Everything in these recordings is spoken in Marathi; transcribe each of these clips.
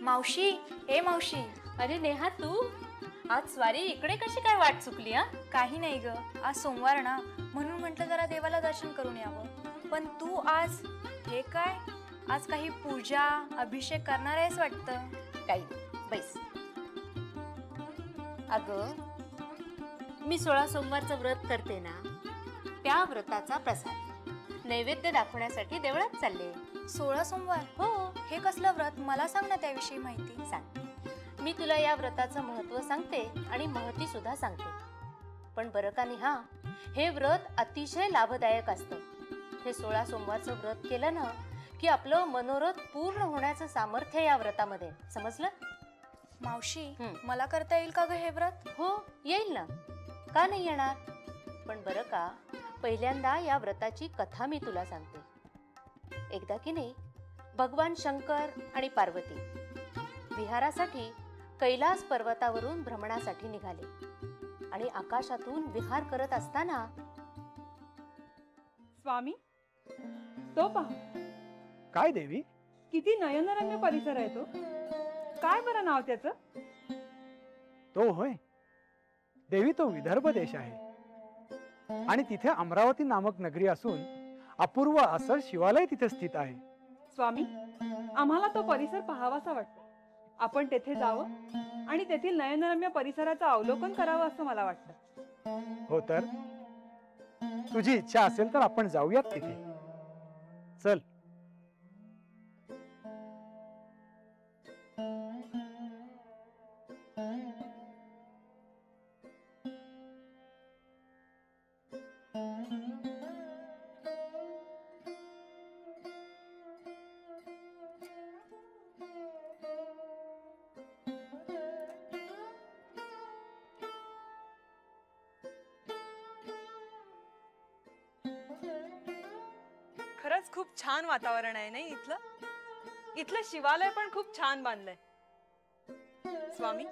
मावशी, ए मावशी. अरे नेहा, तू आज स्वारी इकडे कशी काय वाट चुकली? काही नाही ग, आज सोमवार ना, म्हणून म्हटलं जरा देवाला दर्शन करून यावं. पण तू आज हे काय? आज काही पूजा अभिषेक करणार आहेस वाटतं? काही बैस. अगं, मी 16 सोमवारचं व्रत करते ना, त्या व्रताचा प्रसाद नैवेद्य दाखवण्यासाठी देवळात चालले. 16 सोमवार? हो. हे कसलं व्रत? मला सांग ना त्याविषयी माहिती. सांग. मी तुला या व्रताचं महत्त्व सांगते आणि महती सुद्धा सांगते. पण बरं का नेहा, हे व्रत अतिशय लाभदायक असतं. हे 16 सोमवारचं व्रत केलं ना की आपलं मनोरथ पूर्ण होण्याचं सामर्थ्य या व्रतामध्ये. समजलं? मावशी, मला करता येईल का ग हे व्रत? हो, येईल ना, का नाही येणार. पण बरं का, पहिल्यांदा या व्रताची कथा मी तुला सांगते. एकदा की नाही, भगवान शंकर आणि पार्वती विहारासाठी कैलास पर्वतावरून भ्रमणासाठी निघाले आणि आकाशातून विहार करत असताना स्वामी, तो पहा. काय देवी? किती नयनरम्य परिसर आहे तो. काय बरं नाव त्याचं? तो होय देवी, तो विदर्भ देश आहे आणि तिथे अमरावती नामक नगरी असून अपूर्व असं शिवालय तिथे स्थित आहे. स्वामी, आम्हाला तो परिसर पाहावासा वाटतो. आपण तेथे जावं आणि तेथील नयनरम्य परिसराचं अवलोकन करावं असं मला वाटतं. हो, तर तुझी इच्छा असेल तर आपण जाऊयात तिथे. चल. खरंच खूप छान वातावरण आहे नाही इथलं. इथलं शिवालय पण खूप छान बांधलंय. स्वामी,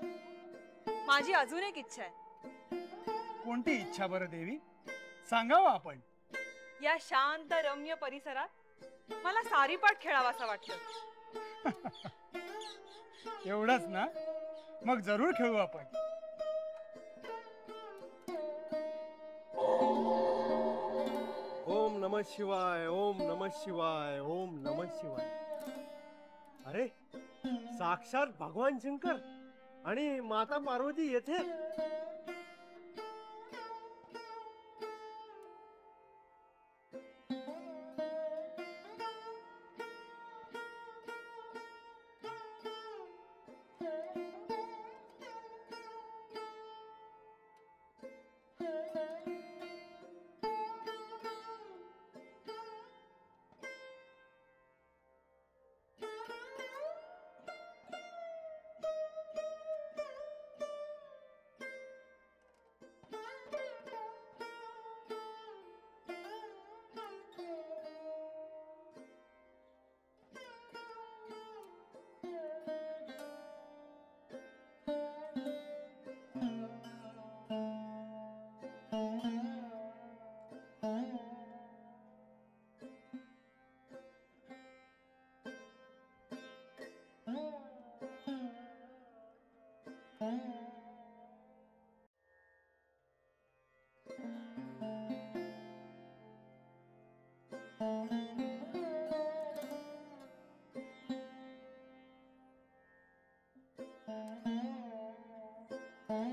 माझी अजून एक इच्छा आहे. कोणती इच्छा बरं देवी? सांगावं आपण. या शांत रम्य परिसरात मला सारीपाट खेळावासा वाटतं. एवढंच ना? मग जरूर खेळू आपण. ओम नमः शिवाय, ओम नमः शिवाय, ओम नमः शिवाय. अरे, साक्षात भगवान शंकर आणि माता पार्वती येथे.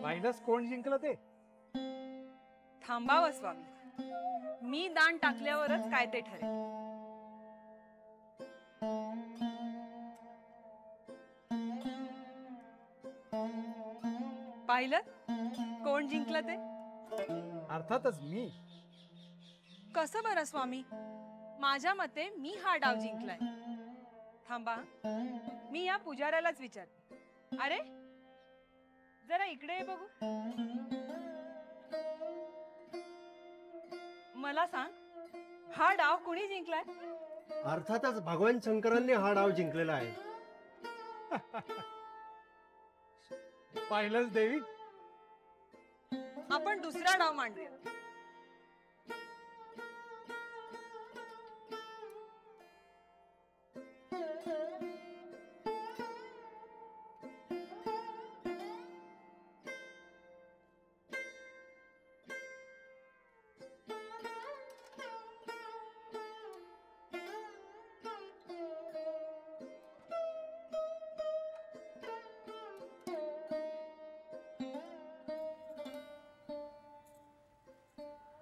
पाहिलंस कोण जिंकलं ते? थांबावं स्वामी, मी दान टाकल्यावरच काय ते ठरेल. पाहिलं कोण जिंकलं ते? अर्थातच मी. कसं बरं स्वामी? माझ्या मते मी हा डाव जिंकलाय. थांबा, मी या पुजाऱ्यालाच विचार. अरे, जरा इकडे बघू. मला सांग, हा डाव कुणी जिंकलाय? अर्थातच भगवान शंकरांनी हा डाव जिंकलेला आहे. पाहिलंच देवी, आपण दुसरा डाव मांडूया.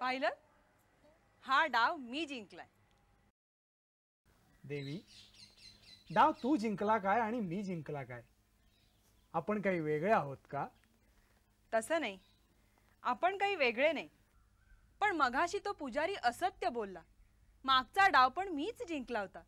पाहिलं, हा डाव मी जिंकलाय. देवी, डाव तू जिंकला काय आणि मी जिंकला काय? आपण काही वेगळे आहोत का? तसं नाही, आपण काही वेगळे नाही. पण मघाशी तो पुजारी असत्य बोलला. मागचा डाव पण मीच जिंकला होता.